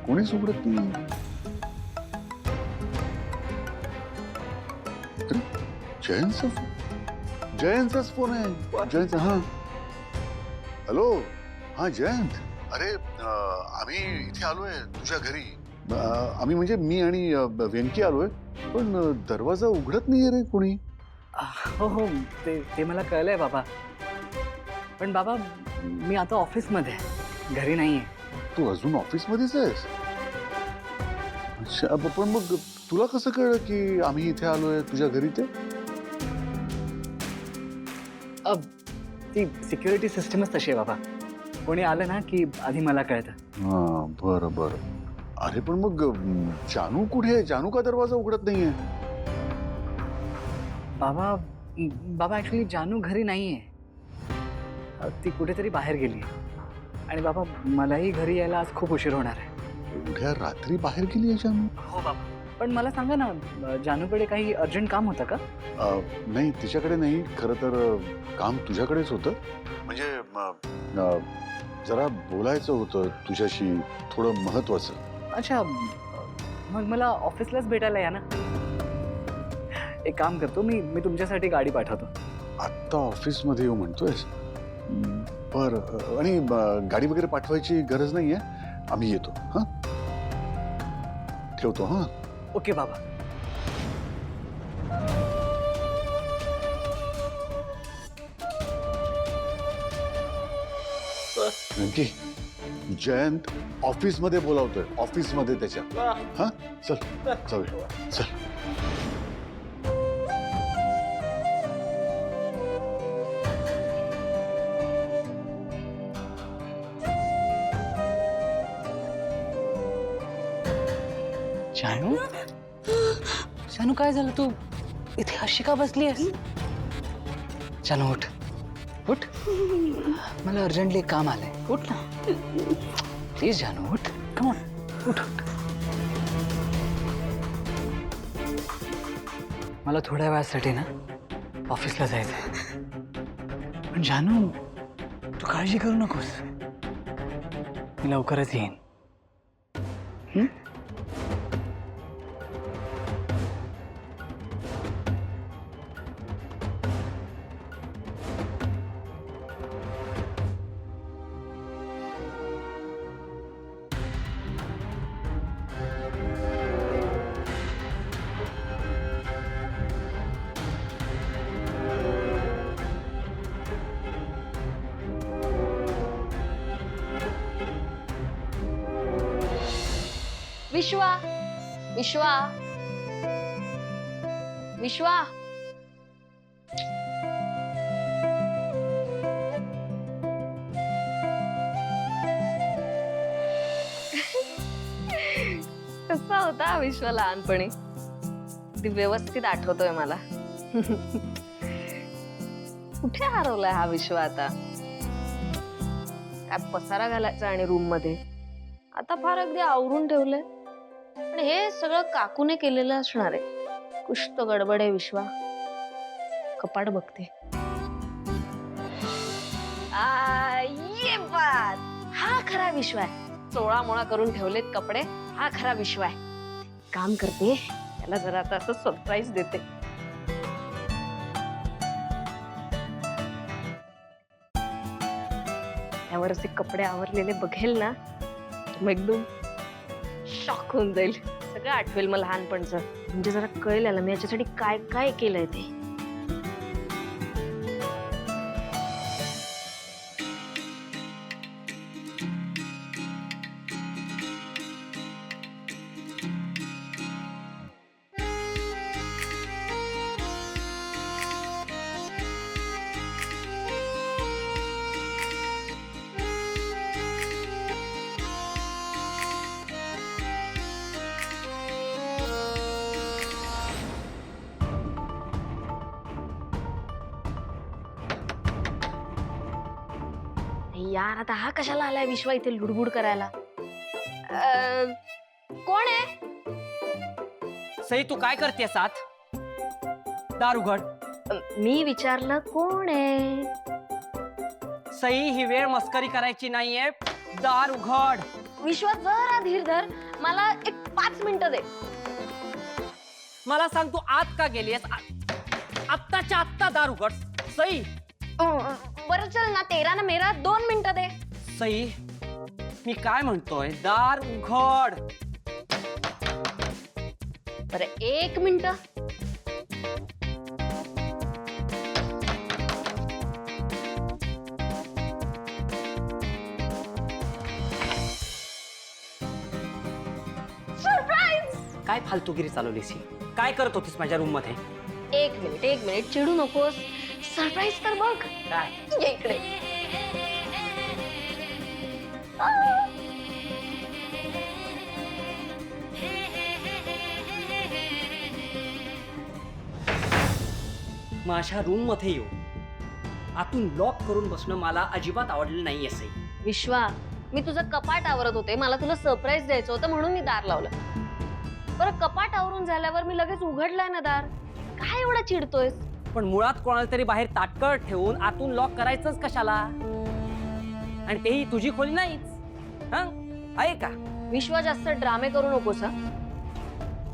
कोणीच उघडत नाही. अरे, जयंतचा फोन. जयंतचाच फोन आहे. जयंत. हा, हॅलो. हा जयंत. अरे आम्ही इथे आलोय तुझ्या घरी. आम्ही म्हणजे मी आणि व्यंकी आलोय, पण दरवाजा उघडत नाहीये रे कोणी. हो हो, ते मला कळलंय बाबा. पण बाबा, मी आता ऑफिसमध्ये आहे, घरी नाहीये. तू अजून ऑफिसमध्येच आहेस? अच्छा, पण मग तुला कसं कळलं की आम्ही इथे आलोय तुझ्या घरी ते? ती सिक्युरिटी सिस्टमच तशी आहे बाबा. कोणी आलं ना की आधी मला कळतं. हा, बरं बरं. अरे पण मग जानू कुठे आहे? जानू का दरवाजा उघडत नाहीये? बाबा बाबा ऍक्च्युली जानू घरी नाहीये. ती कुठेतरी बाहेर गेली. आणि बाबा, मलाही घरी यायला आज खूप उशीर होणार आहे. एवढ्या रात्री बाहेर गेली आहे जानू? हो बाबा. पण मला सांगा ना, जानूकडे काही अर्जंट काम होतं का? नाही, तिच्याकडे नाही. खरं तर काम तुझ्याकडेच होतं. म्हणजे जरा बोलायचं होतं तुझ्याशी, थोडं महत्वाचं. अच्छा, मग मला ऑफिसलाच भेटायला या ना. एक काम करतो, मी तुमच्यासाठी गाडी पाठवतो. आत्ता ऑफिसमध्ये येऊ म्हणतोयस? बरं. आणि गाडी वगैरे पाठवायची गरज नाहीये. आम्ही येतो. हा, ठेवतो. हा, ओके बाबा. नक्की जयंत ऑफिसमध्ये बोलावतोय, ऑफिसमध्ये त्याच्या. हा, चल जाऊया. चल. जानू, जानू काय झालं? तू इथे अशी का बसली आहेस? जानू उठ, उठ. मला अर्जंटली एक काम आलंय. उठ ना प्लीज जानू, उठ. कम ऑन, उठ उठ. मला थोड्या वेळासाठी ना ऑफिसला जायचंय. पण जानू, तू काळजी करू नकोस, मी लवकरच येईन. विश्वा, विश्वा, विश्वा. कसा होता विश्वा लहानपणी? ती व्यवस्थित आठवतोय मला. कुठे हरवलाय हा विश्व आता? काय पसारा घालायचा आणि रूम मध्ये. आता फार अगदी आवरून ठेवलंय. पण हे सगळं काकूने केलेलं असणार आहे. कुछ तो गडबड आहे विश्वा. कपाट बघते. ये बात. हा खरा विश्व आहे. चोळा मोळा करून ठेवलेत कपडे. हा खरा विश्व आहे. काम करते, त्याला जरा आता असं सरप्राईज देते. त्यावर असे कपडे आवरलेले बघेल ना, मग एकदम शॉक होऊन जाईल. सगळं आठवेल मला लहानपणचं. म्हणजे जरा कळेल याला मी याच्यासाठी काय काय केलंय ते. यार, आता हा कशाला आलाय विश्वा इथे लुडबुड करायला? कोण आहे? सई, तू काय करतेस आत? दार उघड. मी विचारलं कोण आहे? सई, ही वेळ मस्करी करायची नाहीये. दार उघड. विश्वास जरा धीर धर, मला एक 5 मिनिटं दे. मला सांग तू आत का गेलीस? आत्ताच्या आत्ता दार उघड. सई बरं चल ना, तेरा ना मेरा, 2 मिनिटं दे. सई, मी काय म्हणतोय, दार उघड. बरं 1 मिनिट. सरप्राईज. काय फालतूगिरी चालवलीस ही? काय करत होतीस माझ्या रूम मध्ये? 1 मिनिट, चिडू नकोस. सरप्राईज तर बघ. काय? ये इकडे. माझ्या रूम मध्ये येऊ आतून लॉक करून बसणं मला अजिबात आवडलं नाही. असे विश्वा, मी तुझं कपाट आवरत होते, मला तुला सरप्राईज द्यायचं होतं म्हणून मी दार लावलं. बरं कपाट आवरून झाल्यावर मी लगेच उघडलाय ना दार. काय एवढा चिडतोयस? पण मुळात कोणाला तरी बाहेर ताटकळत ठेवून आतून लॉक करायचंच कशाला? आणि तेही तुझी खोली नाहीच. आहे का? विश्वा, जास्त ड्रामे करू नकोस.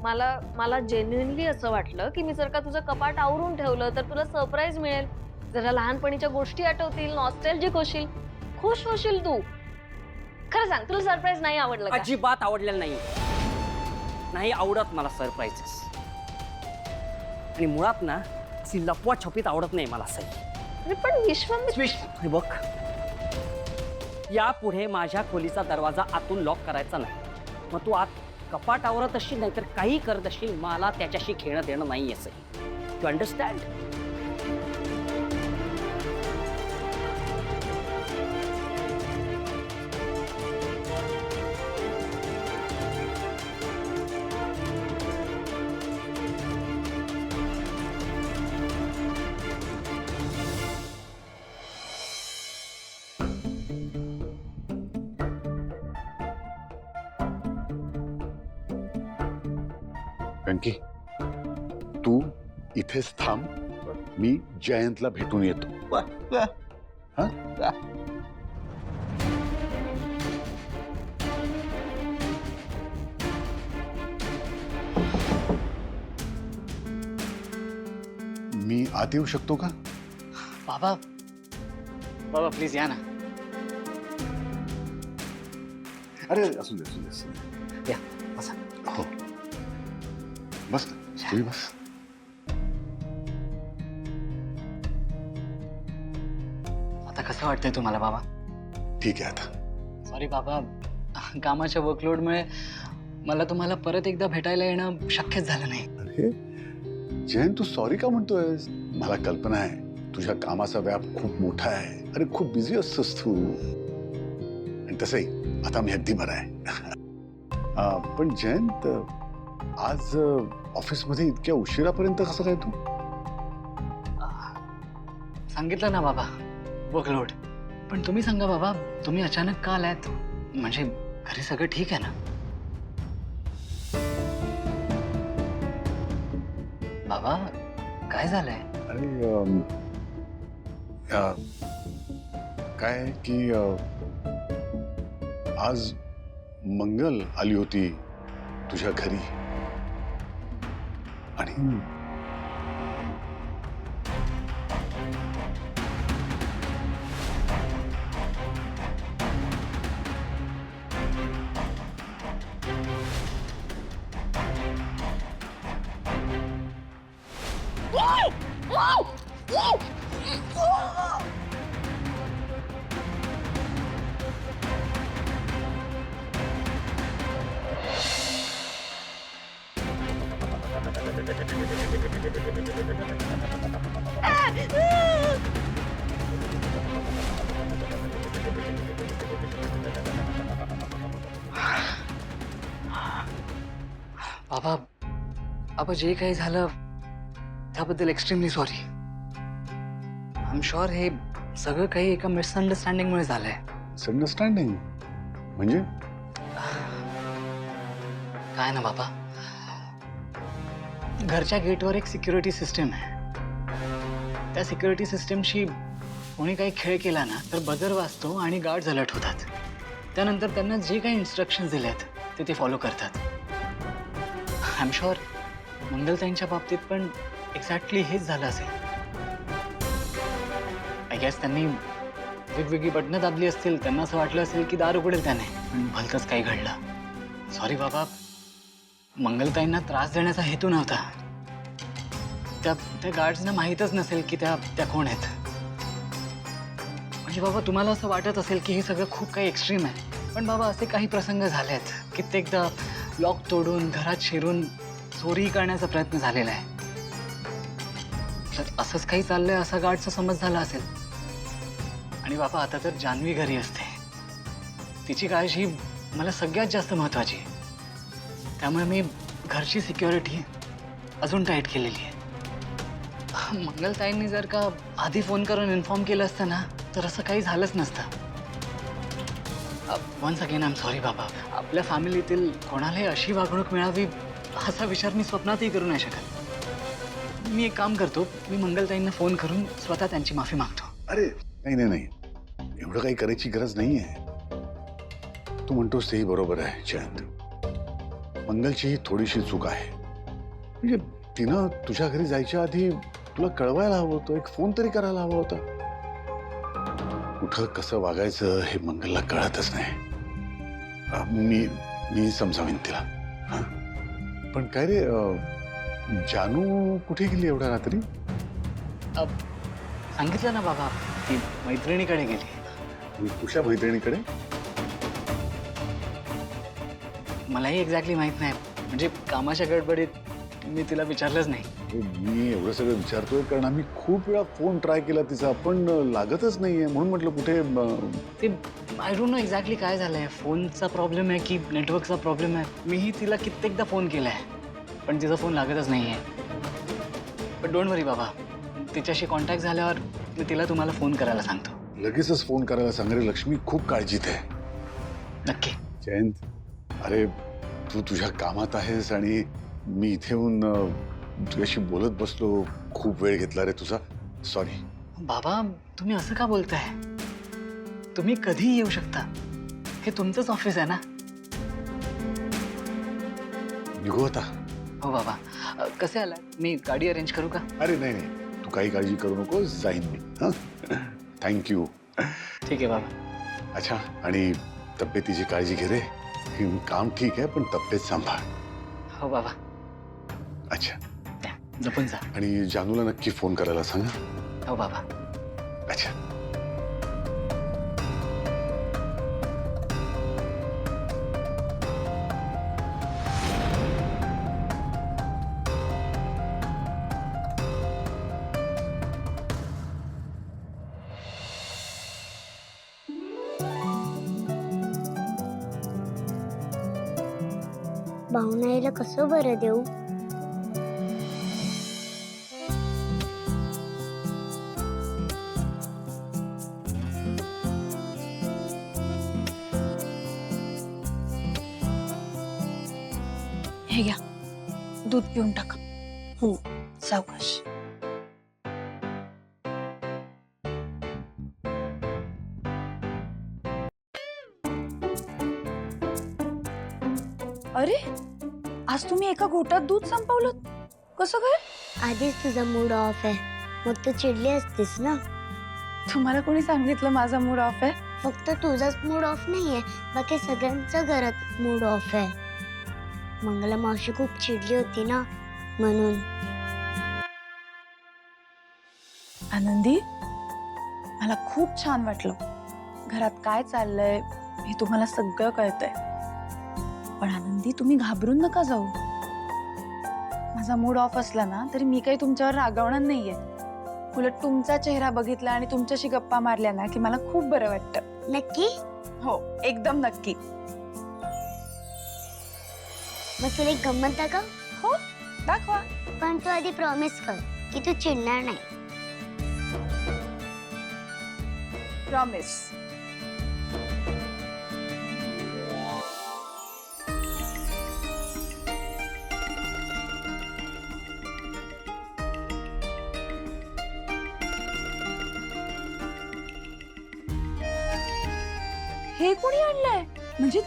मला जेन्युइनली असं वाटलं की मी जर का तुझं कपाट आवरून ठेवलं तर तुला सरप्राईज मिळेल, जरा लहानपणीच्या गोष्टी आठवतील, नॉस्टॅल्जिक होशील, खुश होशील तू. खरं सांग, तुला सरप्राईज नाही आवडलं का? अजिबात आवडलेलं नाही आवडत मला सरप्राईजेस. आणि मुळात ना अशी लपवा छपीत आवडत नाही मला. सही अरे पण विश्वा, हे बघ, यापुढे माझ्या खोलीचा दरवाजा आतून लॉक करायचा नाही. मग तू आत कपाट आवरत असशील नाहीतर काही करत असशील, मला त्याच्याशी खेळणं देणं नाही. असं यू अंडरस्टँड? वेंकी, तू इथेच थांब, मी जयंतला भेटून येतो. हा? मी आत येऊ शकतो का? बाबा, बाबा प्लीज या ना. अरे असू दे. या बसा. हो, बस ना, तुम्ही बस. आता कसं वाटतंय तुम्हाला बाबा? ठीक आहे आता. सॉरी बाबा, कामाच्या वर्कलोडमुळे मला तुम्हाला परत एकदा भेटायला येणं शक्यच झालं नाही. अरे जयंत, तू सॉरी का म्हणतोयस? मला कल्पना आहे तुझ्या कामाचा व्याप खूप मोठा आहे. अरे खूप बिझी असतोस तू. आणि तसंही आता मी अगदी बरा आहे. पण जयंत, आज ऑफिसमध्ये इतक्या उशिरापर्यंत कसं काय तू? सांगितलं ना बाबा, वर्कलोड. पण तुम्ही सांगा बाबा, तुम्ही अचानक का आलात? म्हणजे घरी सगळं ठीक आहे ना? बाबा काय झालंय? अरे काय की आज मंगल आली होती तुझ्या घरी आणि बाबा, बाबा जे काही झालं त्याबद्दल extremely sorry. I am sure हे सगळं काही एका मिसअंडरस्टँडिंगमुळे झालंय. मिसअंडरस्टँडिंग म्हणजे? काय ना बाबा, घरच्या गेटवर एक सिक्युरिटी सिस्टम आहे. त्या सिक्युरिटी सिस्टमशी कोणी काही खेळ केला ना तर बजर वाजतो आणि गार्ड्स अलर्ट होतात. त्यानंतर त्यांना जे काही इन्स्ट्रक्शन दिलेत ते फॉलो करतात. आय एम शुअर मंगलताईंच्या बाबतीत पण एक्झॅक्टली हेच झालं असेल. आय गेस त्यांनी वेगवेगळी बटणं दाबली असतील, त्यांना असं वाटलं असेल की दार उघडेल त्याने, पण भलतंच काही घडलं. सॉरी बाबा, मंगलताईंना त्रास देण्याचा हेतू नव्हता. त्या गार्ड्सना माहीतच नसेल की त्या कोण आहेत. म्हणजे बाबा तुम्हाला असं वाटत असेल की हे सगळं खूप काही एक्स्ट्रीम आहे, पण बाबा असे काही प्रसंग झालेत. कित्येकदा लॉक तोडून घरात शिरून चोरी करण्याचा प्रयत्न झालेला आहे. तर असंच काही चाललंय असा गार्डचा समज झाला असेल. आणि बाबा आता तर जान्हवी घरी असते, तिची काळजी मला सगळ्यात जास्त महत्वाची आहे. त्यामुळे मी घरची सिक्युरिटी अजून टाईट केलेली आहे. मंगलताईंनी जर का आधी फोन करून इन्फॉर्म केलं असतं ना, तर असं काही झालंच नसतं. Once again I am sorry बाबा. आपल्या फॅमिलीतील कोणालाही अशी वागणूक मिळावी असा विचार मी स्वप्नातही करू नाही शकत. मी एक काम करतो, मी मंगलताईंना फोन करून स्वतः त्यांची माफी मागतो. अरे नाही, एवढं काही करायची गरज नाहीये. तू म्हणतोस तेही बरोबर आहे जयंत. मंगलची ही थोडीशी चूक आहे. म्हणजे तिनं तुझ्या घरी जायच्या आधी तुला कळवायला हवं होतं, एक फोन तरी करायला हवा होता. कुठं कसं वागायचं हे मंगलला कळतच नाही. मी समजावीन तिला. हा, पण काय रे, जानू कुठे गेली एवढ्या रात्री? सांगितलं ना बाबा, ती मैत्रिणीकडे गेली. तुझ्या मैत्रिणीकडे? मलाही एक्झॅक्टली माहित नाही. म्हणजे कामाच्या गडबडीत मी तिला विचारलंच नाही. मी एवढं सगळं विचारतोय कारण आम्ही खूप वेळा फोन ट्राय केला तिचा, पण लागतच नाहीये. म्हणून म्हटलं कुठे. ते आय डोंट नो एक्झॅक्टली काय झालंय. फोनचा प्रॉब्लेम आहे की नेटवर्कचा प्रॉब्लेम आहे. मीही तिला कित्येकदा फोन केलाय, पण तिचा फोन लागतच नाहीये. पण डोंट वरी बाबा, तिच्याशी कॉन्टॅक्ट झाल्यावर मी तिला तुम्हाला फोन करायला सांगतो. लगेचच फोन करायला सांग रे. लक्ष्मी खूप काळजीत आहे. नक्की. जयंत, अरे तू तुझ्या कामात आहेस आणि मी इथे येऊन तुझ्याशी बोलत बसलो. खूप वेळ घेतला रे तुझा. सॉरी. बाबा तुम्ही असं का बोलताय? तुम्ही कधीही येऊ शकता. हे तुमचंच ऑफिस आहे ना. निघू आता. हो बाबा. कसे आलाय? मी गाडी अरेंज करू का? अरे नाही, तू काही काळजी करू नको, जाईन मी. हां, थँक्यू. ठीक आहे बाबा. अच्छा, आणि तब्येतीची काळजी घे रे. काम ठीक आहे पण तब्येत सांभाळ. हो बाबा. अच्छा, जपून जा. आणि जानूला नक्की फोन करायला सांगा. हो बाबा. अच्छा. पाहुण्याला कसं बरं देऊ? हे घ्या, दूध पिऊन टाका. सावकाश. अरे, आज तुम्ही एका घोटात दूध संपवलं? कसं काय? आधीच तुझा मूड ऑफ आहे, मग तू चिडली असतीस ना. तुम्हाला कोणी सांगितलं माझा मूड ऑफ आहे? फक्त तुझाच मूड ऑफ नाहीये, बाकी सगळ्यांचा घरात मूड ऑफ आहे. मंगला मावशी खूप चिडली होती ना, म्हणून. आनंदी, मला खूप छान वाटलं. घरात काय चाललंय हे तुम्हाला सगळं कळतंय. पण आनंदी, तुम्ही घाबरून नका जाऊ. माझा मूड ऑफ असला ना तरी मी काही तुमच्यावर रागावणार नाहीये. उलट तुमचा चेहरा बघितला आणि तुमच्याशी गप्पा मारल्या ना की मला खूप बरं वाटतं. नक्की? हो, एकदम नक्की. मग तुला एक गंमत दाखव? हो, दाखवा. पण तू आधी प्रॉमिस कर की तू चिडणार नाही. प्रॉमिस. हे कोणी आणलंय? म्हणजे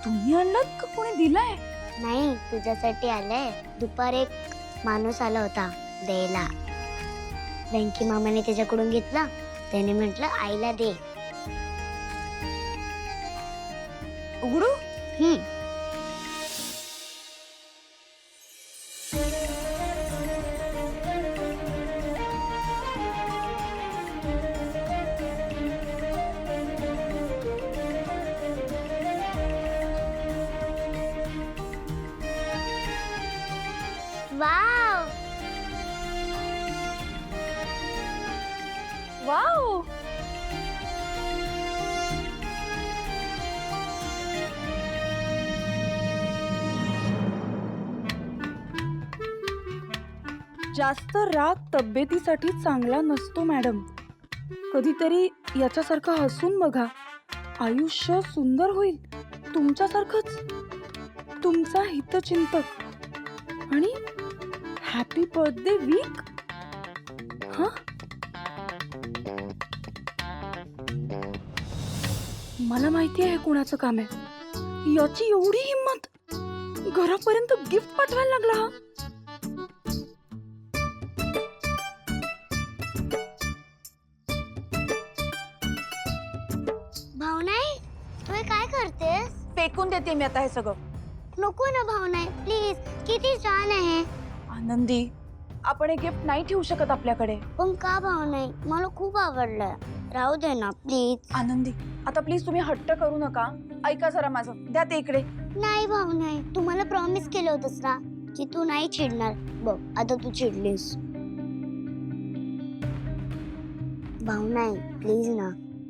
तुम्ही आणलात का कोणी दिलंय? नाही, तुझ्यासाठी आलंय. दुपार एक माणूस आला होता द्यायला. बँकी मामाने त्याच्याकडून घेतला. त्याने म्हटलं आईला दे. उघडू? Wow, wow. जास्त राग तब्येतीसाठी चांगला नसतो मॅडम. कधीतरी याच्यासारखं हसून बघा. आयुष्य सुंदर होईल. तुमच्यासारखंच. तुमचा हितचिंतक आणि हॅपी बर्थडे वीक. हा, मला माहिती आहे कुणाचं काम आहे. याची एवढी हिंमत, घरापर्यंत गिफ्ट पाठवायला लागला हा. भावनाई, तू हे काय करतेस? फेकून देते मी आता हे सगळं. नको ना भावनाई, प्लीज. किती छान आहे. आनंदी, आपण हे गिफ्ट नाही ठेवू शकत आपल्याकडे. पण का भावनाई? मला खूप आवडलंय. राहू दे ना प्लीज. आनंदी, आता प्लीज तुम्ही हट्ट करू नका. ऐका जरा माझं, द्या ते इकडे. नाही भावनाई, तू मला प्रॉमिस केलं होतंस ना की तू नाही चिडणार. बघ आता तू चिडलीस. भावनाई प्लीज ना,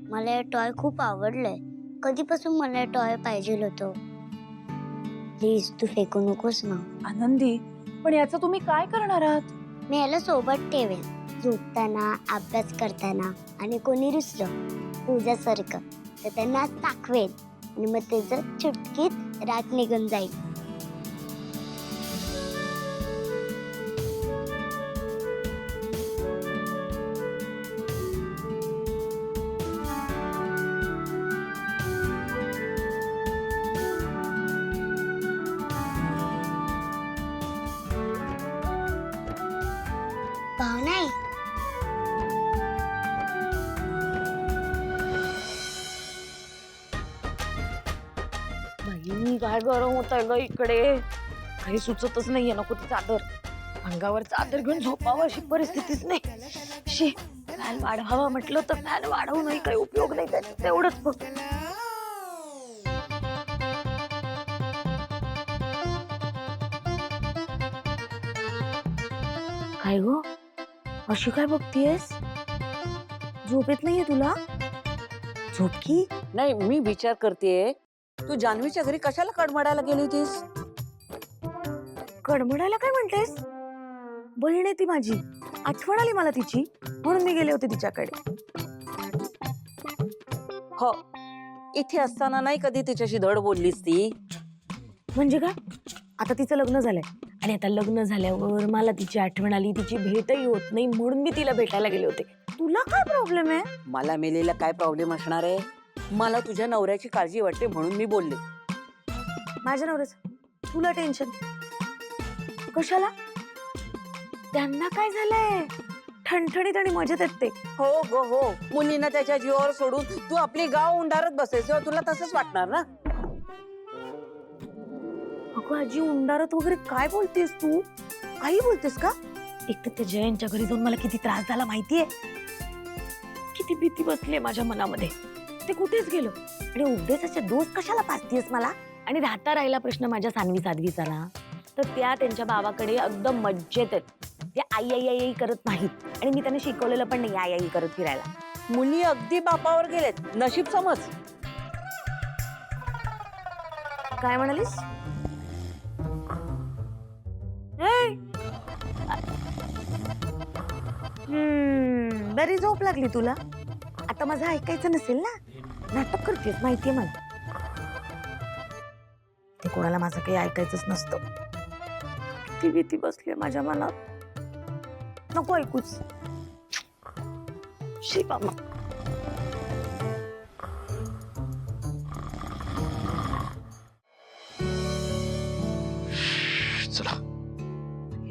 मला हे टॉय खूप आवडलंय. कधीपासून मला हे टॉय पाहिजे होतं. प्लीज तू फेकू नकोस ना. आनंदी, पण याचं तुम्ही काय करणार आहात? मी याला सोबत ठेवेल. झोपताना, अभ्यास करताना आणि कोणी रुसलं तुझ्यासारखं तर त्यांना दाखवेल आणि मग त्याचं चुटकीत राग निघून जाईल. भावनाई, बाई काय गरम होत आहे ग इकडे. काही सुचतच नाहीये. नको ती चादर, अंगावर चादर घेऊन झोपावं अशी परिस्थितीच नाही. शी, फॅन वाढवावा म्हटलं तर फॅन वाढवूनही काही उपयोग नाही त्याचा. तेवढंच बघ. काय गो, अशी काय बघतीयस? झोप येत नाहीये तुला? झोप की. नाही, मी विचार करतेय, तू जान्हवीच्या घरी कशाला कडमडायला गेली होतीस? कडमडायला काय म्हणतेस? बहीण आहे ती माझी. आठवण आली मला तिची, म्हणून मी गेले होते तिच्याकडे. हो, इथे असताना नाही कधी तिच्याशी धड बोललीस ती? म्हणजे काय? आता तिचं लग्न झालंय आणि आता लग्न झाल्यावर मला तिची आठवण आली. तिची भेटही होत नाही म्हणून मी तिला भेटायला गेले होते. तुला काय प्रॉब्लेम आहे? मला मेलेला काय प्रॉब्लेम असणार आहे? मला तुझ्या नवऱ्याची काळजी वाटते म्हणून मी बोलले. माझ्या नवऱ्याचं तुला टेन्शन कशाला? त्यांना काय झालंय? ठणठणीत आणि मजेत आहेत ते. हो गो हो, मुलींना त्याच्या जीवावर सोडून तू आपली गाव उंडारत बसेस, तुला तसंच वाटणार ना? अगं आजी, उंडारत वगैरे काय बोलतेस तू? काही बोलतेस का? एक तर त्या जयंतच्या घरी जाऊन मला किती त्रास झाला माहितीये. किती भीती बसलीये माझ्या मनामध्ये. ते कुठेच गेलो आणि उद्देशाचे दोष कशाला पाचतीयस मला? आणि राहिला प्रश्न माझ्या सानवी साध्वीचा ना, तर त्या त्यांच्या बाबाकडे एकदम मज्जेत आहेत. ते आई आई आई करत नाहीत आणि मी त्यांना शिकवलेलं पण नाही आई आई करत फिरायला. मुली अगदी बापावर गेलेत, नशीब समज. काय म्हणालीस? बरी झोप लागली तुला. आता माझं ऐकायचं नसेल ना? नाटक करतेस माहितीये मला. ते कोणाला माझं काही ऐकायचंच नसतं. किती भीती बसली माझ्या मनात. नको ऐकूच. शी बाबा.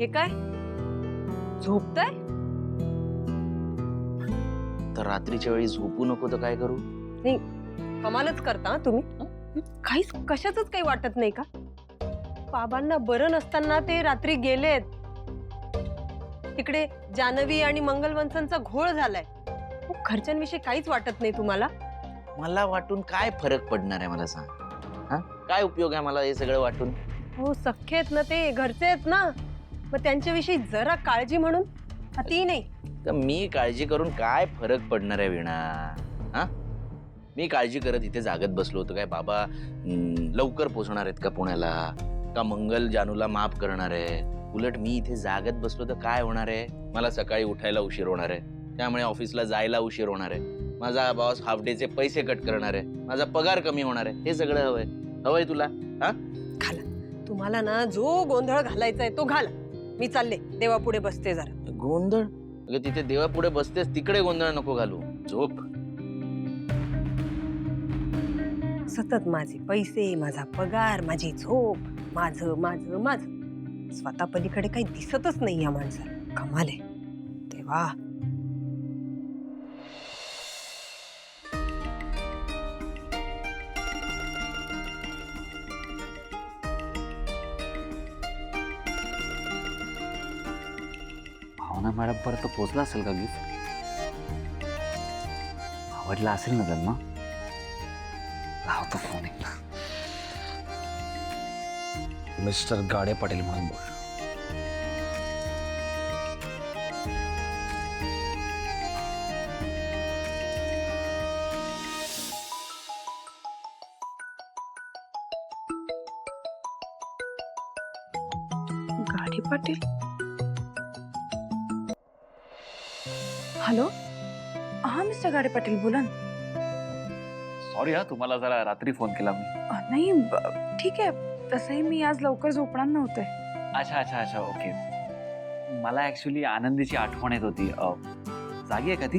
हे काय झोपताय? तर रात्रीच्या वेळी झोपू नको तर काय करू? कमालच करता हं तुम्ही. काहीच कशाचंच काही वाटत नाही का? बाबांना बरं नसताना ते रात्री गेलेत. तिकडे जानवी आणि मंगलवंतांचा घोळ झालाय. घरच्यांविषयी काहीच वाटत नाही तुम्हाला? मला वाटून काय फरक पडणार आहे मला सांग? हा, काय उपयोग आहे मला हे सगळं वाटून? हो, सख्खे आहेत ना ते, घरचे आहेत ना, मग त्यांच्याविषयी जरा काळजी म्हणून. ती नाही तर मी काळजी करून काय फरक पडणार आहे वीणा? हा, मी काळजी करत इथे जागत बसलो होतो काय बाबा लवकर पोहोचणार आहेत का पुण्याला, का मंगल जानूला माफ करणार आहे? उलट मी इथे जागत बसलो तर काय होणार आहे? मला सकाळी उठायला उशीर होणार आहे, त्यामुळे ऑफिसला जायला उशीर होणार आहे, माझा बॉस हाफ डेचे पैसे कट करणार आहे, माझा पगार कमी होणार आहे. हे सगळं हवंय तुला? हा, घाला. तुम्हाला ना जो गोंधळ घालायचा आहे तो घाला. मी चालले देवापुढे बसते जरा. गोंधळ? अगं तिथे देवापुढे बसतेस तिकडे गोंधळ नको घालू. झोप. सतत माझे पैसे, माझा पगार, माझी झोप, माझं माझं माझं. स्वतः पलीकडे काही दिसतच नाही या माणसाला. कमाल आहे देवा. भावना मॅडम पर्यंत पोहोचला असेल का गिफ्ट? आवडला असेल ना त्यांना? लावतो फोन एकदा. मिस्टर गाडे पाटील म्हणून बोल. गाडी पाटील. हॅलो, हा मिस्टर गाडे पाटील, बोला ना. सॉरी हा, तुम्हाला जरा रात्री फोन केला मी. नाही ठीक आहे, तसंही मी आज लवकर झोपणार नव्हते. अच्छा अच्छा अच्छा, ओके. मला ऍक्च्युली आनंदीची आठवण येत होती. जागी आहे का ती?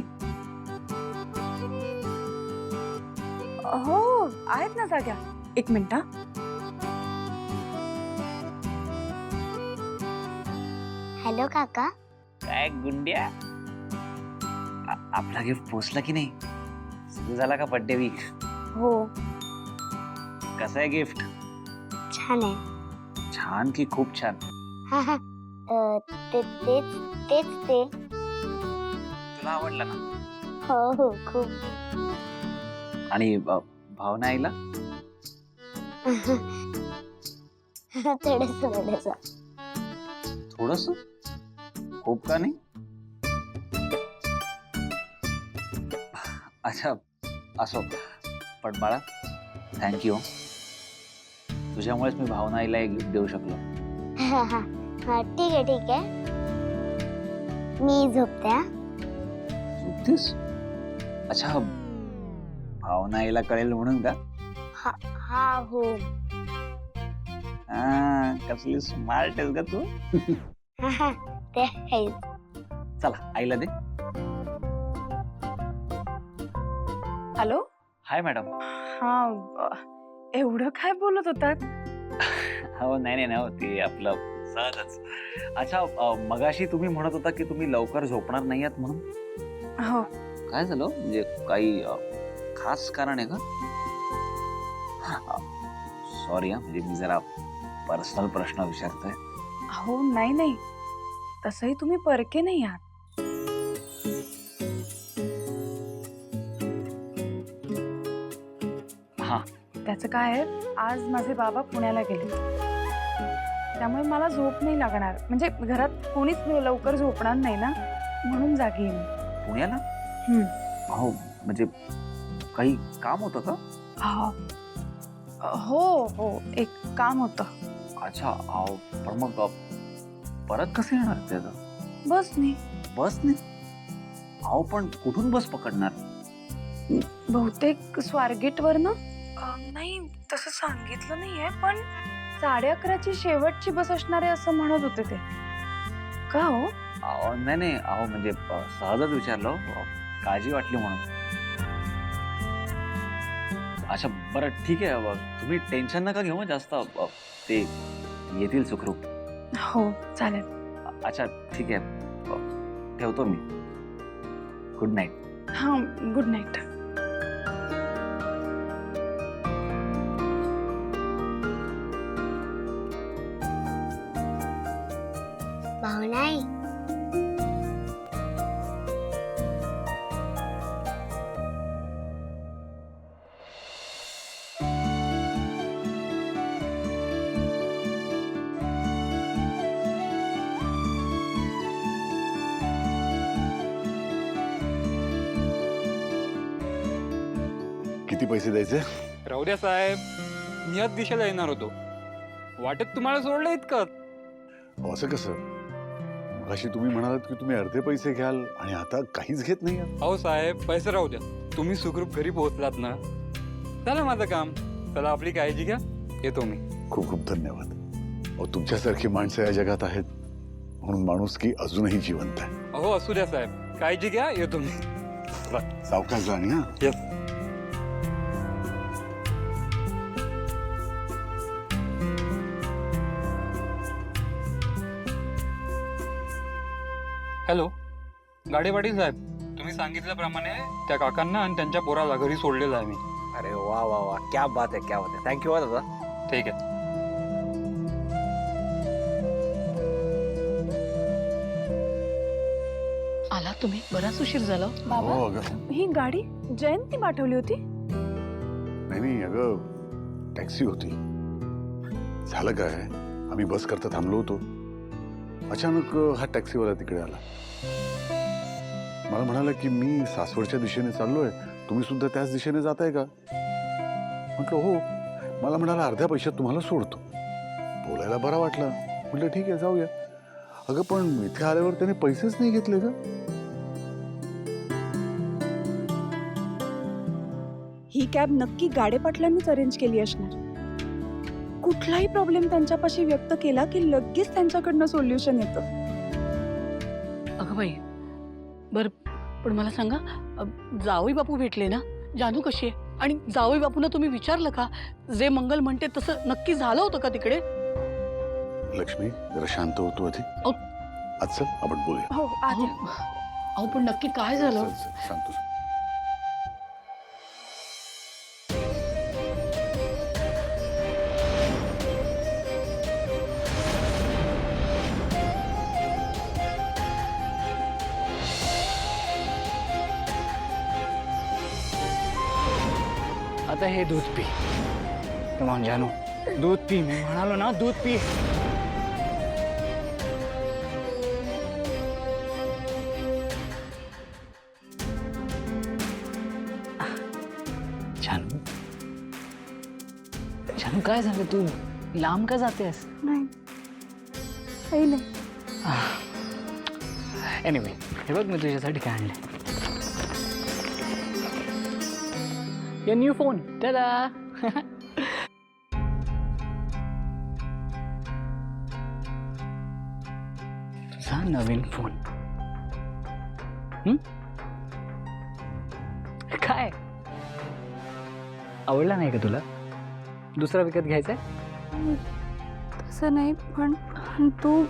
हो आहेत ना जाग्या. एक मिनिट हा. हॅलो काका. काय गुंड्या, आपला गिफ्ट पोचला की नाही? सुरू झाला का बर्थडे वीक? हो कसं आहे गिफ्ट? छान आहे. छान की खूप छान? हा हा तेच तेच ते. तुला आवडलं ना? हो हो खूप. आणि भावना आईला? थोडस थोडस. थोडस? खूप का नाही? अच्छा असो, पण बाळा थँक्यू. तुझ्यामुळेच मी भावना आईला एक गिफ्ट देऊ शकलो. हा हा हा ठीक आहे ठीक आहे. मी झोपते हा. झोपतीस? अच्छा, भावना आईला कळेल म्हणून का? हा हो. कसली स्मार्ट आहेस का तू. हा हा ते आहेच. चला आईला दे. हॅलो. हाय मॅडम. हा एवढं काय बोलत होतात? हो नाही नाही, ते आपलं सहजच. अच्छा, मगाशी तुम्ही म्हणत होता की तुम्ही लवकर झोपणार नाही आहात म्हणून. हो. काय झालं? म्हणजे काही खास कारण आहे का? सॉरी हा, म्हणजे मी जरा पर्सनल प्रश्न विचारतोय. हो नाही नाही, तसंही तुम्ही परके नाही आहात. हा, त्याचं काय आहे, आज माझे बाबा पुण्याला गेले, त्यामुळे मला झोप नाही लागणार. म्हणजे घरात कोणीच लवकर झोपणार नाही ना, म्हणून जागी आहे मी. पुण्याला? हो, म्हणजे काही काम होतं का? हो हो एक काम होतं. अच्छा, पण मग परत कसं येणार त्याचं? बसनी. बसने? अहो पण कुठून बस पकडणार? बहुतेक स्वारगेटवर ना. नाही तसं सांगितलं नाहीये, पण 11:30ची शेवटची बस असणार आहे असं म्हणत होते ते. का हो? नाही नाही, अहो म्हणजे सहजच विचारलं, काळजी वाटली म्हणून. अच्छा बरं ठीक आहे, तुम्ही टेन्शन नका घेऊ जास्त, ते येतील सुखरूप. हो चालेल. अच्छा ठीक आहे, ठेवतो मी. Good night. हां, गुड नाईट. भावनाई, किती पैसे द्यायचे? राहू द्या साहेब, मी याच दिशेला येणार होतो. वाटेत तुम्हाला सोडलं इतकं. अहो, असं कसं? मगाशी तुम्ही म्हणालात की तुम्ही अर्धे पैसे घ्याल आणि आता काहीच घेत नाही आहात. अहो साहेब, पैसे राहू द्या. तुम्ही सुखरूप घरी पोहोचलात ना, चला माझं काम. चला, आपली काळजी घ्या. येतो मी. खूप खूप धन्यवाद. अहो, तुमच्यासारखी माणसं या जगात आहेत म्हणून माणूस की अजूनही जिवंत आहे. अहो असू द्या साहेब, काळजी घ्या. येतो मी. सावकाश जाणी. हा, येस. हॅलो, गाडे पाटील साहेब, तुम्ही सांगितल्याप्रमाणे त्या काकांना आणि त्यांच्या पोराला घरी सोडलेलं आहे मी. अरे वा वा वा, क्या बात आहे, क्या बात आहे. थँक्यू दादा. ठीक आहे. आला तुम्ही? बराच उशीर झाला. बाबा, हो अगं. ही गाडी जयंती पाठवली होती. नाही नाही अगं, टॅक्सी होती. झालं काय, आम्ही बस करता थांबलो होतो. अचानक हा टॅक्सीवाला तिकडे आला. मला म्हणाला की मी सासवडच्या दिशेने चाललोय, तुम्ही सुद्धा त्याच दिशेने जाताय का? म्हटलं हो. मला म्हणाला अर्ध्या पैशात तुम्हाला सोडतो. बोलायला बरा वाटला. म्हटलं ठीक आहे, जाऊया. अगं पण इथे आल्यावर त्याने पैसेच नाही घेतले का? ही कॅब नक्की गाडे पाटलांनीच अरेंज केली असणार. कुठलाही प्रॉब्लेम त्यांच्यापाशी व्यक्त केला की लगेच त्यांच्याकडनं सोल्युशन येतं. अगं बाई, बर पण मला सांगा, जावई बापू भेटले ना? जानू कशी आहे? आणि जावई बापूंना तुम्ही विचारलं का जे मंगल म्हणते तसं नक्की झालं होतं का तिकडे? लक्ष्मी, जरा शांत होतो आधी. अहो. आज चल आपण बोलूया. हो, आधी. अहो पण नक्की काय झालं? चल, चल, शांत हो. आता हे दूध पी. कम जानू, दूध पी. मी म्हणालो ना, दूध पी. जानू, जानू काय झालं? तू लांब का जातेस? नाही, काही नाही. एनिवे, हे बघ मी तुझ्यासाठी काय आणलंय. Your new phone. Ta-da! तुझा नवीन फोन. काय आवडला नाही का तुला? दुसरा विकत घ्यायचा? तसं नाही, पण तू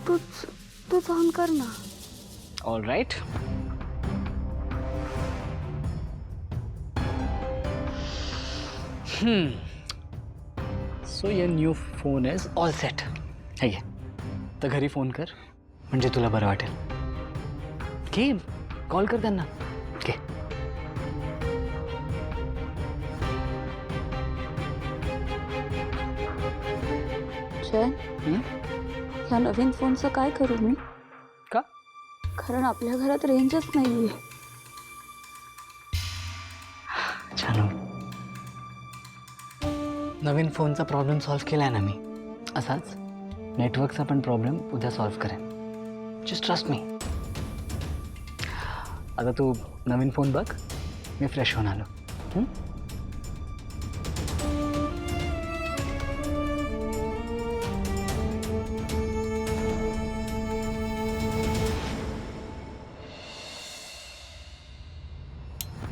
तूच ऑन कर ना. All right. So your new phone is all set. हे घे. तर घरी फोन कर म्हणजे तुला बरं वाटेल. घे, कॉल कर त्यांना. घे. ह्या नवीन फोनचं काय करू मी? का? कारण आपल्या घरात रेंजच नाहीये. छान. नवीन फोनचा प्रॉब्लेम सॉल्व्ह केलाय ना मी. असाच नेटवर्कचा पण प्रॉब्लेम उद्या सॉल्व्ह करेन. Just trust me. आता तू नवीन फोन बघ, मी फ्रेश होऊन आलो.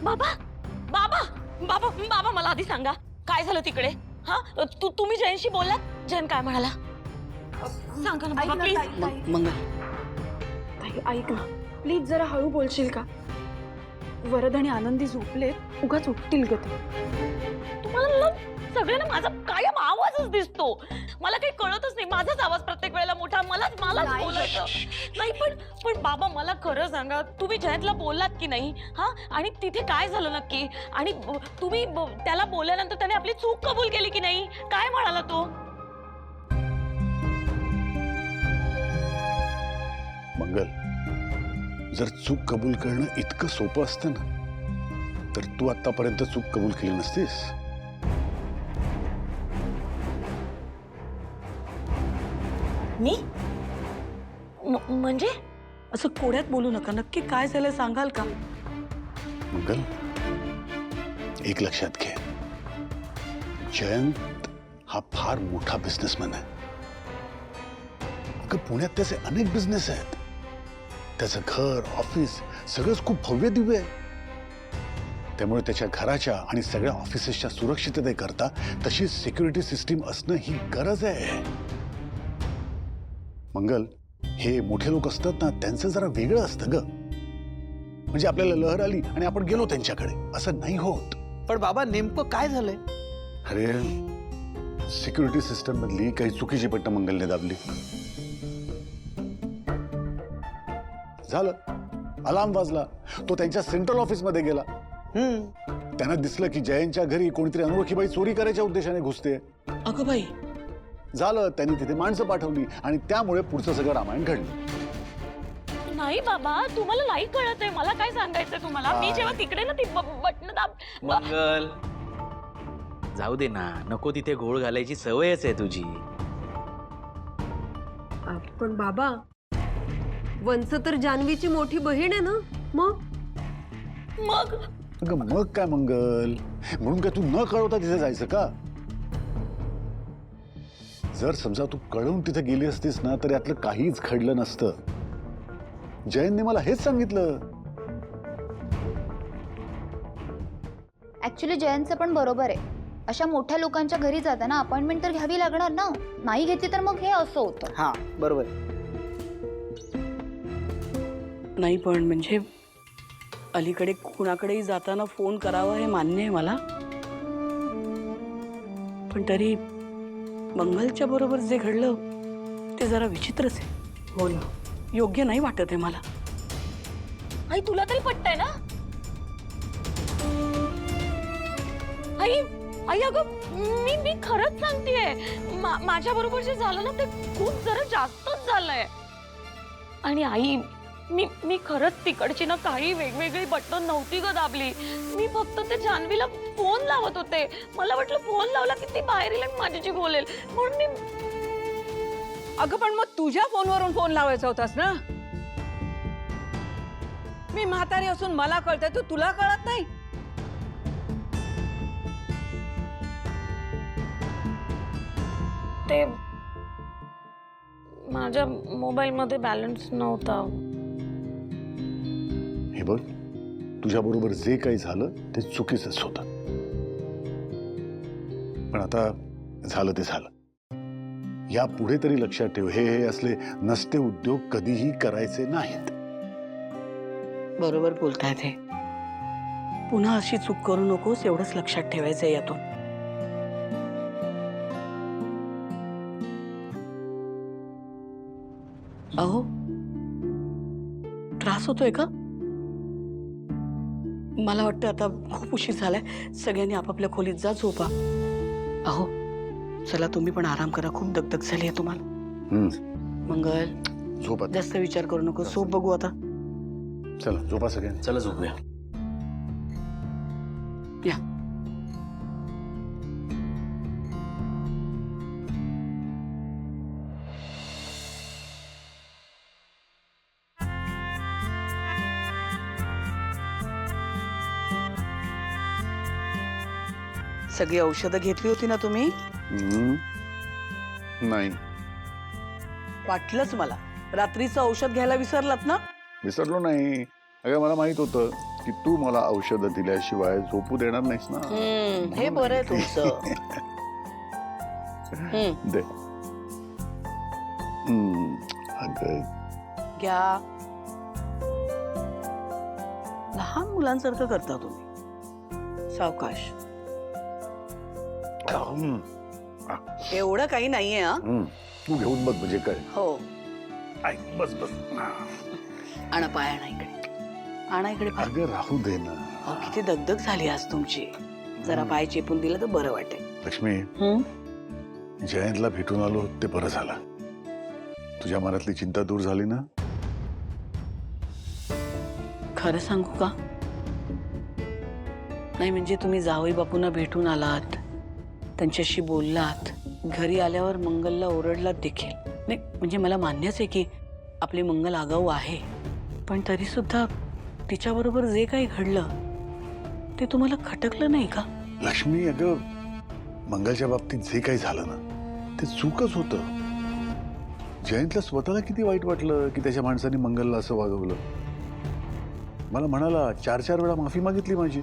बाबा बाबा बाबा बाबा मला आधी सांगा काय झालं तिकडे. हा तुम्ही जयंतशी बोललात? जयंत काय म्हणाला? सांगा ना बाबा प्लीज. मंगल ताई ऐक ना प्लीज जरा हळू बोलशील का? वरद आणि आनंदी झोपलेत, उगाच उठतील ग ते. तुम्हाला ना सगळ्यांना माझा कायम आवाजच दिसतो. मला काही कळतच नाही. माझाच आवाज प्रत्येक वेळेला मोठा, मलाच बोलायचं नाही. पण बाबा मला खरं सांगा, तुम्ही जयंतला बोललात की नाही? हा, आणि तिथे काय झालं नक्की? आणि तुम्ही त्याला बोलल्यानंतर त्याने आपली चूक कबूल केली की नाही? काय म्हणाला तो? मंगल, जर चूक कबूल करणं इतकं सोपं असतं ना, तर तू आतापर्यंत चूक कबूल केली नसतीस. मी म्हणजे असं कोड्यात बोलू नका. नक्की काय झालं सांगाल का? मंगल, एक लक्षात घे, जयंत हा फार मोठा बिझनेसमॅन आहे. अगं पुण्यात त्याचे अनेक बिझनेस आहेत. त्याचं घर, ऑफिस सगळंच खूप भव्य दिव्य आहे. त्यामुळे त्याच्या घराच्या आणि सगळ्या ऑफिसेसच्या सुरक्षिततेकरता तशी सिक्युरिटी सिस्टीम असणं ही गरज आहे. मंगल, हे मोठे लोक असतात ना, त्यांचं जरा वेगळं असतं ग. म्हणजे आपल्याला लहर आली आणि आपण गेलो त्यांच्याकडे, असं नाही होत. पण बाबा नेमकं काय झालंय? अरे सिक्युरिटी सिस्टम मधली काही चुकीची पट्ट मंगलने दाबली. झालं, अलार्म वाजला. तो त्यांच्या सेंट्रल ऑफिस मध्ये गेला. त्यांना दिसलं की जयंतच्या घरी कोणीतरी अनोळखी बाई चोरी करायच्या उद्देशाने घुसते. अगं बाई, झालं, त्यांनी तिथे माणसं पाठवली आणि त्यामुळे पुढचं सगळं रामायण घडलं. नाही बाबा, तुम्हाला नाही कळत आहे. मला काय सांगायचं तुम्हाला? मी जेव्हा तिकडे ना ती बटन दाब. मंगल, जाऊ दे ना, नको तिथे घोळ घालायची सवयच आहे तुझी. पण बाबा, वंस तर जान्हवीची मोठी बहीण आहे ना, मग अगं मग काय मंगल, म्हणून काय तू न कळवता तिथे जायचं का? जर समजा तू कळवून तिथे गेली असतीस ना, तर यातलं काहीच घडलं नसतं. जयंतने मला हेच सांगितलं. ऍक्च्युली जयंतचं पण बरोबर आहे. अशा मोठ्या लोकांच्या घरी जाताना अपॉइंटमेंट तर घ्यावी लागणार ना. नाही घेतली तर मग हे असं होतं. हा बरोबर. नाही पण म्हणजे अलीकडे कुणाकडेही जाताना फोन करावा हे मान्य आहे मला. पण तरी मंगलच्या बरोबर जे घडलं ते जरा विचित्रच आहे. हो ना, योग्य नाही वाटत आहे मला. आई तुला तरी पटतंय ना? आई आई अगं मी खरंच सांगतेय, माझ्या बरोबर जे झालं ना ते खूप जरा जास्तच झालंय. आणि आई मी खरंच तिकडची ना काही वेगवेगळी बटन नव्हती ग दाबली. मी फक्त ते जान्हवीला फोन लावत होते. मला वाटलं फोन लावला की ती बाहेर येईल आणि माझ्याशी बोलेल म्हणून मी. अगं पण मग तुझ्या फोनवरून फोन लावायचा होतास ना. मी म्हातारी असून मला कळतंय, तू तुला कळत नाही. ते माझ्या मोबाईल मध्ये बॅलन्स नव्हता. हे बघ, तुझ्या बरोबर जे काही झालं ते चुकीचंच होतं. पण आता झालं ते झालं. या पुढे तरी लक्षात ठेव, हे असले नसते उद्योग कधीही करायचे नाहीत. बरोबर बोलताय ते. पुन्हा अशी चूक करू नकोस एवढंच लक्षात ठेवायचंय यातून. अहो, त्रास होतोय का? मला वाटतं आता खूप उशीर झालाय. सगळ्यांनी आपापल्या खोलीत जा, झोपा. अहो चला, तुम्ही पण आराम करा. खूप दगदग झाली आहे तुम्हाला. मंगल, झोपा. जास्त विचार करू नको. झोप बघू आता. चला झोपा सगळ्यांनी. चला झोपूया. या. सगळी औषधं घेतली होती ना तुम्ही? नाही, वाटलंच मला. रात्रीचं औषध घ्यायला विसरलात ना? विसरलो नाही. अगं मला माहित होतं की तू मला औषधं दिल्याशिवाय झोपू देणार नाहीस ना. हे बरं आहे तुमचं. दे. अगं घ्या. लहान मुलांसारखं करता तुम्ही. सावकाश. एवढं काही नाहीये. हा तू घेऊन बघ म्हणजे काय. हो. ऐक बस बस. आणा पाय आणा इकडे. आणा इकडे पाय. अगं राहू दे ना. अहो, किती दगदग झाली आज तुमची. जरा पाय चेपून दिलं तर बरं वाटेल. लक्ष्मी, जयंतला भेटून आलो ते बरं झालं. तुझ्या मनातली चिंता दूर झाली ना. खरं सांगू का? नाही म्हणजे तुम्ही जावई बापूंना भेटून आलात, त्यांच्याशी बोललात, घरी आल्यावर मंगलला ओरडलात देखील. नाही म्हणजे मला मान्यच आहे की आपली मंगल आगाऊ आहे, पण तरी सुद्धा तिच्याबरोबर जे काही घडलं ते तुम्हाला खटकलं नाही का? लक्ष्मी, अगं मंगलच्या बाबतीत जे काही झालं ना ते चूकच होतं. जयंतला स्वतःला किती वाईट वाटलं की त्याच्या माणसाने मंगलला असं वागवलं. मला म्हणाला 4-4 वेळा माफी मागितली माझी.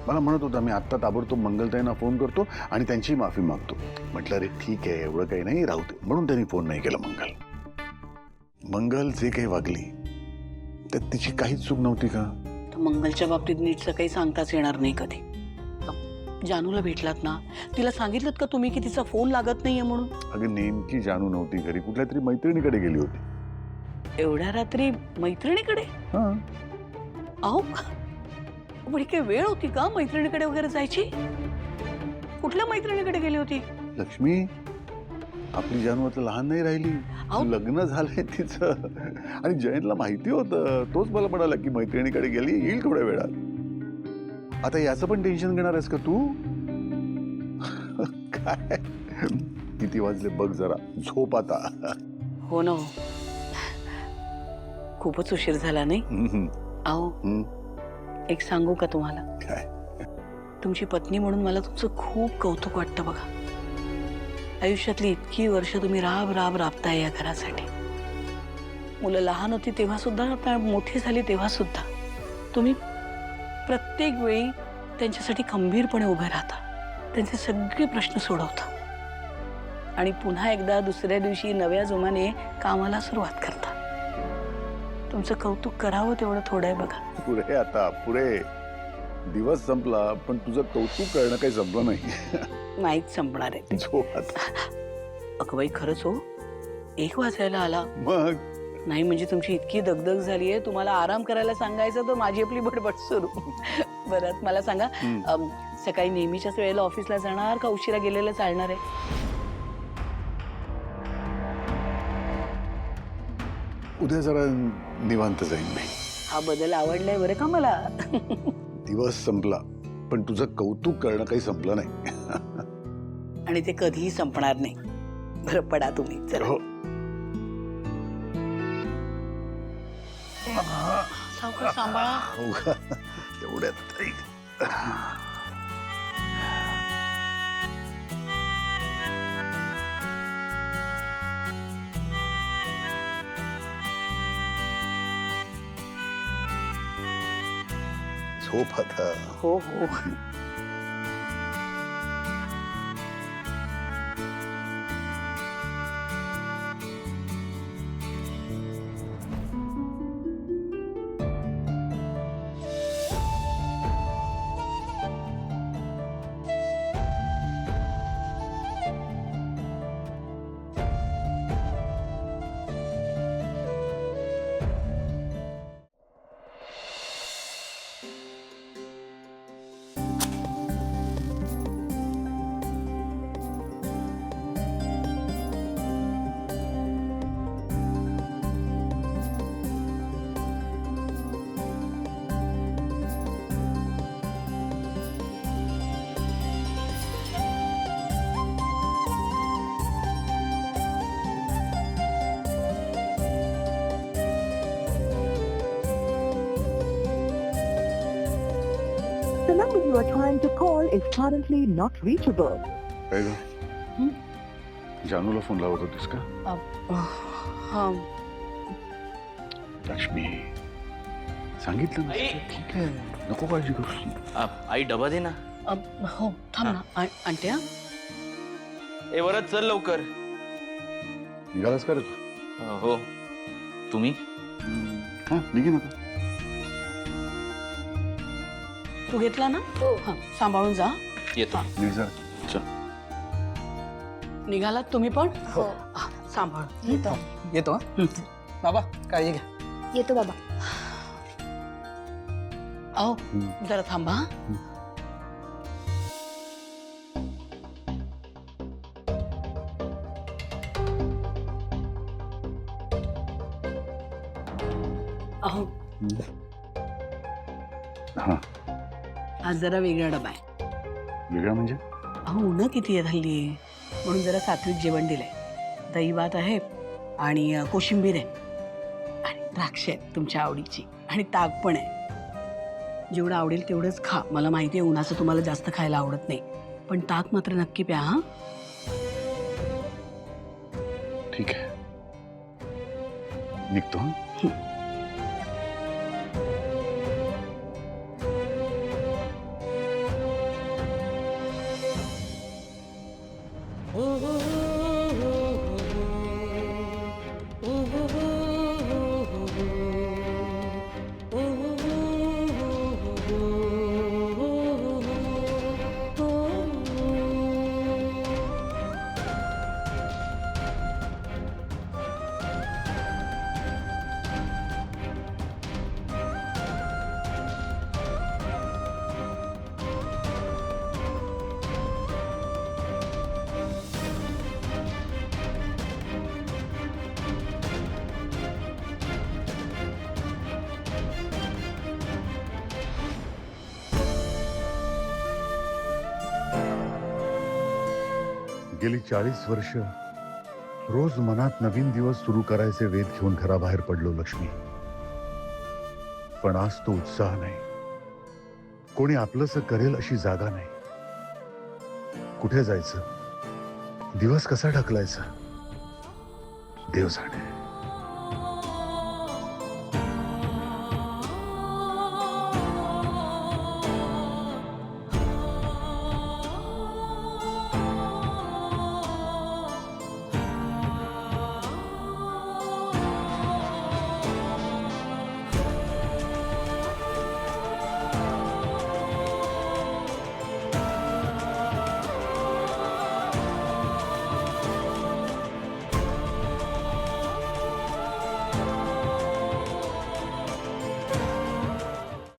मला म्हणत होता मी आत्ता ताबडतोब मंगलताईंना फोन करतो आणि त्यांची माफी मागतो. म्हटलं अरे ठीक आहे, एवढं काही नाही, राहू दे. म्हणून त्यांनी फोन नाही केला. मंगल जे काही वागली त्यात तिची काहीच चूक नव्हती का? तर मंगलच्या बाबतीत नीटचं काही सांगताच येणार नाही कधी. जानूला भेटलात ना, तिला सांगितलं का तुम्ही की तिचा फोन लागत नाहीये म्हणून? अगं नेमकी जानू नव्हती घरी, कुठल्या तरी मैत्रिणीकडे गेली होती. एवढ्या रात्री मैत्रिणीकडे? हा. अहो पण काही वेळ होती का मैत्रिणीकडे वगैरे जायची? कुठल्या मैत्रिणीकडे गेली होती? लक्ष्मी, आपली जानू आता लहान नाही राहिली. लग्न झालंय तिचं आणि जयंतला माहिती होतं. तोच मला म्हणाला की मैत्रिणीकडे गेली, येईल थोड्या वेळात. आता याचं पण टेन्शन घेणार आहेस का तू? काय किती वाजले बघ जरा, झोप आता. हो ना, खूपच उशीर झाला नाही. अहो एक सांगू का तुम्हाला? काय? तुमची पत्नी म्हणून मला तुमचं खूप कौतुक वाटतं बघा. आयुष्यातली इतकी वर्ष तुम्ही राब राब राबताय या घरासाठी. मुलं लहान होती तेव्हा सुद्धा, आता मोठी झाली तेव्हा सुद्धा तुम्ही प्रत्येक वेळी त्यांच्यासाठी खंबीरपणे उभे राहता, त्यांचे सगळे प्रश्न सोडवता आणि पुन्हा एकदा दुसऱ्या दिवशी नव्या जोमाने कामाला सुरुवात करता. तुमचं कौतुक करावं तेवढं थोडं आहे बघा. पुरे आता पुरे. दिवस संपला पण तुझं कौतुक करणं काही संपलं नाही. नाहीच संपणार आहे. झोप आता. अगं बाई खरंच हो, 1 वाजायला आला. मग नाही म्हणजे तुमची इतकी दगदग झालीये, तुम्हाला आराम करायला सांगायचं तर माझी आपली बडबड सुरू. बरं मला सांगा, सकाळी नेहमीच्याच वेळेला ऑफिसला जाणार का उशिरा गेलेलं चालणार आहे? उद्या जरा निवांत जाईन मी. हा बदल आवडलाय बरं का मला. दिवस संपला पण तुझं कौतुक करणं काही संपलं नाही. आणि ते कधीही संपणार नाही. बरं पडा तुम्ही. चला. हो. सावकाश सांभाळा. हो का? तेवढ्यात झोप आता. हो हो. The number you are trying to call is currently not reachable. काय ग? जानूला फोन लावत होतीस का? हा. लक्ष्मी, सांगितलं ना. ठीक आहे, नको काळजी करू. आई डबा दे ना. हो थांब ना. आणते. हा ए वरच चल लवकर. निघालास का रे? हो तुम्ही हा निघेन आता. तू घेतला ना हा, सांभाळून जा. येतो. निघ जरा. चल. निघालात तुम्ही पण हा, सांभाळ. येतो हं. बाबा काळजी घ्या. येतो बाबा. अहो जरा थांबा. अहो हा आज जरा वेगळा डबा आहे. वेगळा म्हणजे? अहो उन्हं किती आहे हल्ली, म्हणून जरा सात्विक जेवण दिलंय. दही भात आहे आणि कोशिंबीर आहे आणि द्राक्ष आहेत तुमच्या आवडीची आणि ताक पण आहे. जेवढं आवडेल तेवढंच खा. मला माहिती आहे उन्हाचं तुम्हाला जास्त खायला आवडत नाही, पण ताक मात्र नक्की प्या हा. ठीक आहे, निघतो. हं? गेली 40 वर्ष रोज मनात नवीन दिवस सुरू करायचे वेध घेऊन घराबाहेर पडलो लक्ष्मी. पण आज तो उत्साह नाही. कोणी आपलंसं करेल अशी जागा नाही. कुठे जायचं, दिवस कसा ढकलायचा, देव जाणे.